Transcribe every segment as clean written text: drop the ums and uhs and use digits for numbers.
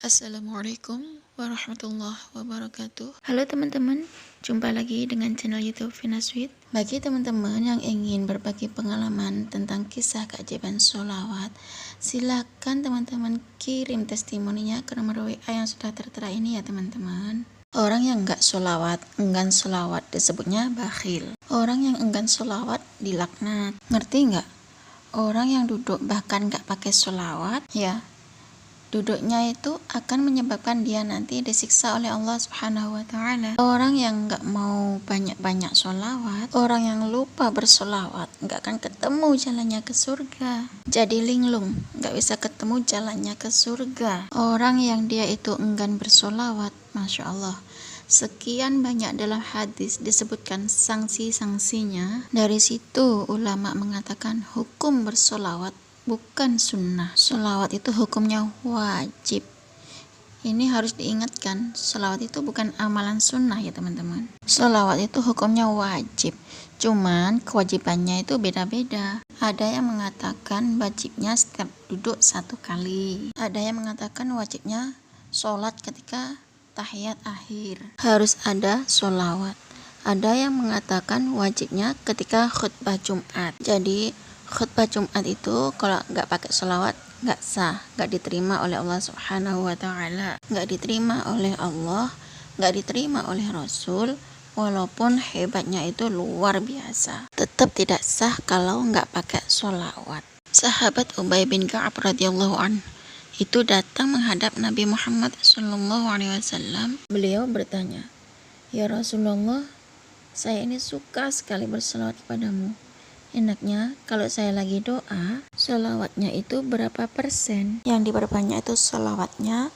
Assalamualaikum warahmatullahi wabarakatuh. Halo teman-teman, jumpa lagi dengan channel YouTube Vina Sweet. Bagi teman-teman yang ingin berbagi pengalaman tentang kisah keajaiban sholawat, silakan teman-teman kirim testimoninya ke nomor WA yang sudah tertera ini ya teman-teman. Orang yang enggak sholawat, enggan sholawat disebutnya bakhil. Orang yang enggan sholawat dilaknat. Ngerti enggak? Orang yang duduk bahkan enggak pakai sholawat, ya duduknya itu akan menyebabkan dia nanti disiksa oleh Allah Subhanahu wa Ta'ala. Orang yang nggak mau banyak-banyak sholawat, orang yang lupa bersolawat, nggak akan ketemu jalannya ke surga. Jadi linglung, nggak bisa ketemu jalannya ke surga. Orang yang dia itu enggan bersolawat, Masya Allah, sekian banyak dalam hadis disebutkan sanksi-sanksinya. Dari situ ulama mengatakan hukum bersolawat bukan sunnah. Sholawat itu hukumnya wajib. Ini harus diingatkan, sholawat itu bukan amalan sunnah ya teman-teman. Sholawat itu hukumnya wajib. Cuman kewajibannya itu beda-beda. Ada yang mengatakan wajibnya setiap duduk 1 kali. Ada yang mengatakan wajibnya sholat ketika tahiyat akhir. Harus ada sholawat. Ada yang mengatakan wajibnya ketika khutbah Jumat. Jadi khutbah Jumat itu kalau nggak pakai sholawat nggak sah, nggak diterima oleh Allah Subhanahu wa Ta'ala, nggak diterima oleh Allah, nggak diterima oleh Rasul. Walaupun hebatnya itu luar biasa, tetap tidak sah kalau nggak pakai sholawat. Sahabat Ubay bin Ka'ab radhiyallahu an itu datang menghadap Nabi Muhammad SAW. Beliau bertanya, "Ya Rasulullah, saya ini suka sekali berselawat kepadamu. Enaknya kalau saya lagi doa, sholawatnya itu berapa persen? Yang diperbanyak itu sholawatnya,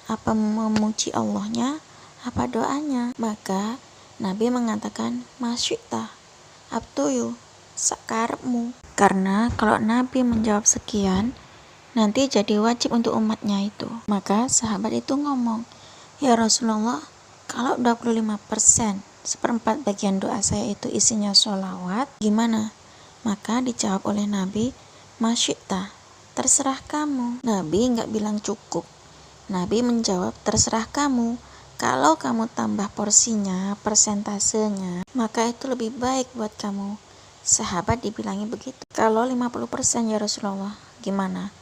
apa memuji Allahnya, apa doanya?" Maka Nabi mengatakan, "Masyita, up to you, sakarepmu." Karena kalau Nabi menjawab sekian, nanti jadi wajib untuk umatnya itu. Maka sahabat itu ngomong, "Ya Rasulullah, kalau 25%, seperempat bagian doa saya itu isinya sholawat, gimana?" Maka dijawab oleh Nabi, "Masyita, terserah kamu." Nabi nggak bilang cukup. Nabi menjawab, "Terserah kamu. Kalau kamu tambah porsinya, persentasenya, maka itu lebih baik buat kamu." Sahabat dibilangi begitu. "Kalau 50% ya Rasulullah, gimana?"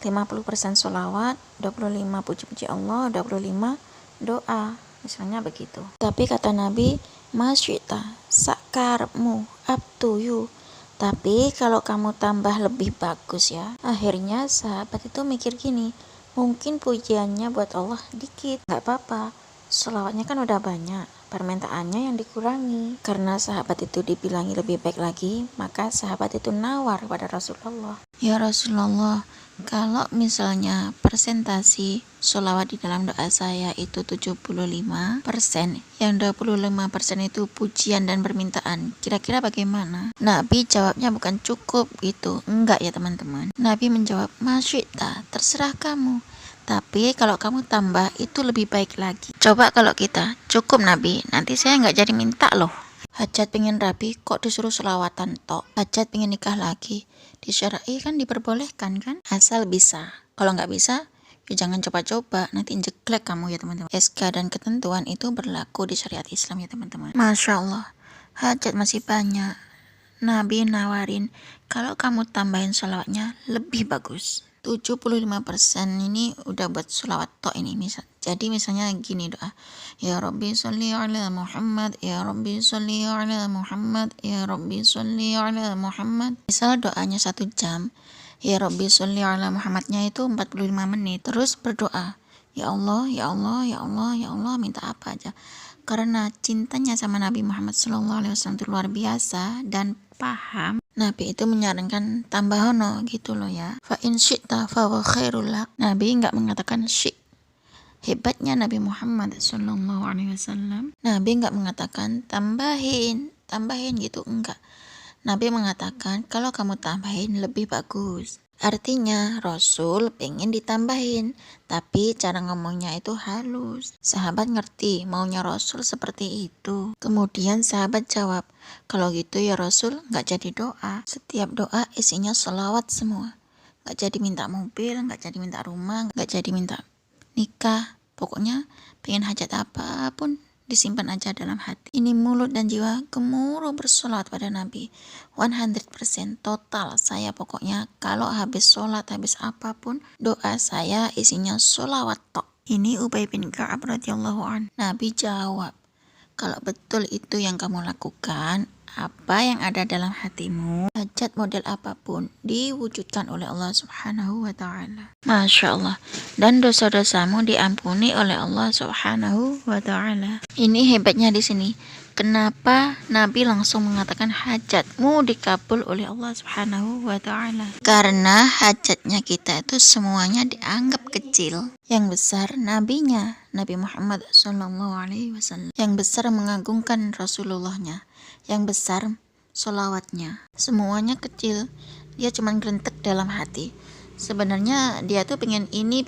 50% sholawat, 25 puji-puji Allah, 25 doa. Misalnya begitu. Tapi kata Nabi, "Masyita, sakarmu, up to you." Tapi kalau kamu tambah lebih bagus ya. Akhirnya sahabat itu mikir gini, mungkin pujiannya buat Allah dikit, gak apa-apa, sholawatnya kan udah banyak, permintaannya yang dikurangi. Karena sahabat itu dibilangi lebih baik lagi, maka sahabat itu nawar kepada Rasulullah, "Ya Rasulullah, kalau misalnya persentasi sholawat di dalam doa saya itu 75%, yang 25% itu pujian dan permintaan, kira-kira bagaimana?" Nabi jawabnya bukan cukup gitu, enggak ya teman-teman. Nabi menjawab, "Masyita, terserah kamu. Tapi kalau kamu tambah itu lebih baik lagi." Coba kalau kita, "Cukup Nabi, nanti saya nggak jadi minta loh." Hajat pengen rapi kok disuruh selawatan tok. Hajat pengen nikah lagi, di syar'i kan diperbolehkan kan, asal bisa. Kalau nggak bisa, ya jangan coba-coba, nanti jeglek kamu ya teman-teman. SK dan ketentuan itu berlaku di syariat Islam ya teman-teman. Masya Allah, hajat masih banyak. Nabi nawarin, kalau kamu tambahin sholawatnya lebih bagus. 75% ini udah buat sholawat tok ini. Jadi misalnya gini doa, "Ya Rabbi sholli ala Muhammad, Ya Rabbi sholli ala Muhammad, Ya Rabbi sholli ala Muhammad." Misal doanya 1 jam, "Ya Rabbi sholli ala Muhammadnya itu 45 menit. Terus berdoa, "Ya Allah, Ya Allah, Ya Allah, Ya Allah," minta apa aja. Karena cintanya sama Nabi Muhammad SAW itu luar biasa dan paham, Nabi itu menyarankan tambahono gitu loh ya. Fa in syi'ta fa wa khairul lak. Nabi enggak mengatakan syik. Hebatnya Nabi Muhammad SAW. Nabi enggak mengatakan tambahin gitu, enggak. Nabi mengatakan kalau kamu tambahin lebih bagus. Artinya Rasul pengen ditambahin, tapi cara ngomongnya itu halus. Sahabat ngerti maunya Rasul seperti itu. Kemudian sahabat jawab, "Kalau gitu ya Rasul, gak jadi doa. Setiap doa isinya sholawat semua. Gak jadi minta mobil, gak jadi minta rumah, gak jadi minta nikah, pokoknya pengen hajat apapun disimpan aja dalam hati. Ini mulut dan jiwa gemuruh bersolawat pada Nabi 100% total. Saya pokoknya kalau habis sholat, habis apapun, doa saya isinya solawat tok. Ini Ubay bin Ka'ab radhiyallahu an. Nabi jawab, kalau betul itu yang kamu lakukan, apa yang ada dalam hatimu, hajat model apapun diwujudkan oleh Allah Subhanahu wa ta'ala. Masya Allah. Dan dosa-dosamu diampuni oleh Allah Subhanahu wa ta'ala. Ini hebatnya di sini. Kenapa Nabi langsung mengatakan hajatmu dikabul oleh Allah Subhanahu wa ta'ala? Karena hajatnya kita itu semuanya dianggap kecil. Yang besar nabinya, Nabi Muhammad SAW. Yang besar mengagungkan Rasulullahnya. Yang besar solawatnya. Semuanya kecil. Dia cuma gerentek dalam hati. Sebenarnya dia tuh pengen ini,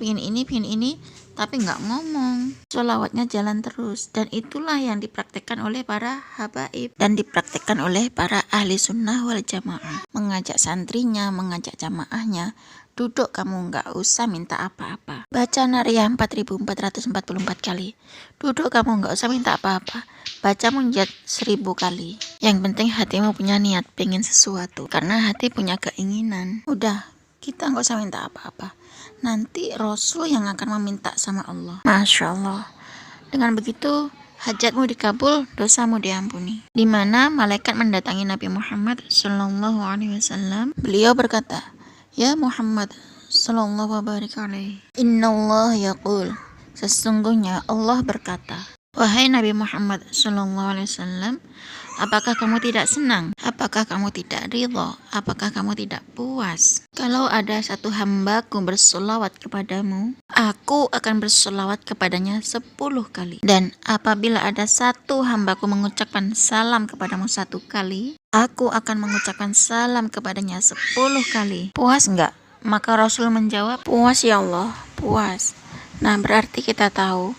tapi nggak ngomong. Solawatnya jalan terus. Dan itulah yang dipraktekkan oleh para habaib dan dipraktekkan oleh para ahli sunnah wal jamaah. Mengajak santrinya, mengajak jamaahnya, duduk kamu nggak usah minta apa-apa. Baca Nariyah 4444 kali. Duduk kamu nggak usah minta apa-apa. Baca munjat 1000 kali. Yang penting hatimu punya niat pengen sesuatu. Karena hati punya keinginan. Udah, kita nggak usah minta apa-apa. Nanti Rasul yang akan meminta sama Allah. Masya Allah. Dengan begitu hajatmu dikabul, dosamu diampuni. Di mana malaikat mendatangi Nabi Muhammad SAW. Beliau berkata, ya Muhammad sallallahu alaihi. Innallah yaqul. Sesungguhnya Allah berkata, wahai Nabi Muhammad SAW, apakah kamu tidak senang? Apakah kamu tidak ridha? Apakah kamu tidak puas? Kalau ada satu hambaku bersolawat kepadamu, aku akan bersolawat kepadanya 10 kali. Dan apabila ada satu hambaku mengucapkan salam kepadamu 1 kali, aku akan mengucapkan salam kepadanya 10 kali. Puas enggak? Maka Rasul menjawab, puas ya Allah, puas. Nah, berarti kita tahu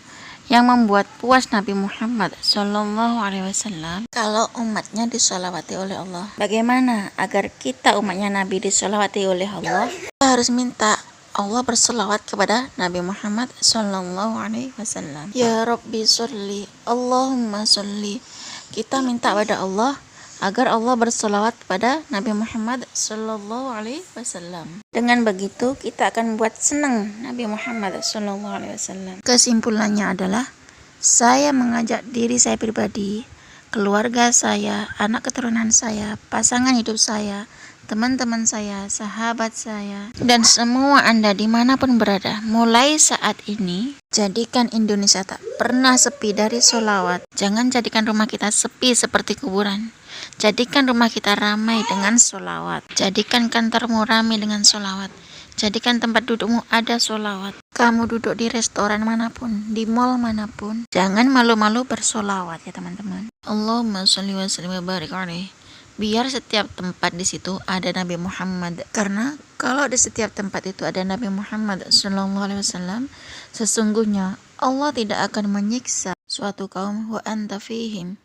yang membuat puas Nabi Muhammad SAW kalau umatnya disolawati oleh Allah. Bagaimana agar kita umatnya Nabi disolawati oleh Allah? Kita harus minta Allah bersolawat kepada Nabi Muhammad SAW. Ya Rabbi sholli, Allahumma sholli. Kita minta pada Allah agar Allah bersolawat kepada Nabi Muhammad SAW. Dengan begitu kita akan buat senang Nabi Muhammad SAW. Kesimpulannya adalah saya mengajak diri saya pribadi, keluarga saya, anak keturunan saya, pasangan hidup saya, teman-teman saya, sahabat saya, dan semua Anda dimanapun berada, mulai saat ini jadikan Indonesia tak pernah sepi dari solawat. Jangan jadikan rumah kita sepi seperti kuburan. Jadikan rumah kita ramai dengan solawat. Jadikan kantormu ramai dengan solawat. Jadikan tempat dudukmu ada solawat. Kamu duduk di restoran manapun, di mall manapun, jangan malu-malu bersolawat ya teman-teman. Allahumma sholli wa sallim wa barik alaihi. Biar setiap tempat di situ ada Nabi Muhammad. Karena kalau di setiap tempat itu ada Nabi Muhammad SAW, sesungguhnya Allah tidak akan menyiksa suatu kaum wa anta fihim,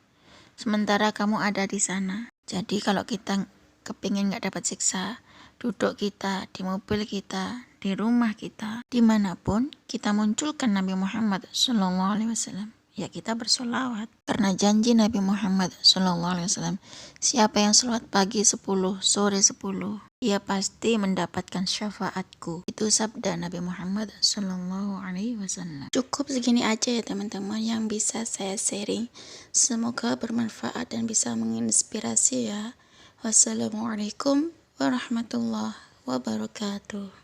sementara kamu ada di sana. Jadi kalau kita kepingin gak dapat siksa, duduk kita, di mobil kita, di rumah kita, dimanapun kita munculkan Nabi Muhammad SAW, ya kita bersolawat. Karena janji Nabi Muhammad SAW, siapa yang sholat pagi 10, sore 10, ia pasti mendapatkan syafaatku. Itu sabda Nabi Muhammad SAW. Cukup segini aja ya teman-teman yang bisa saya sharing. Semoga bermanfaat dan bisa menginspirasi ya. Wassalamualaikum warahmatullahi wabarakatuh.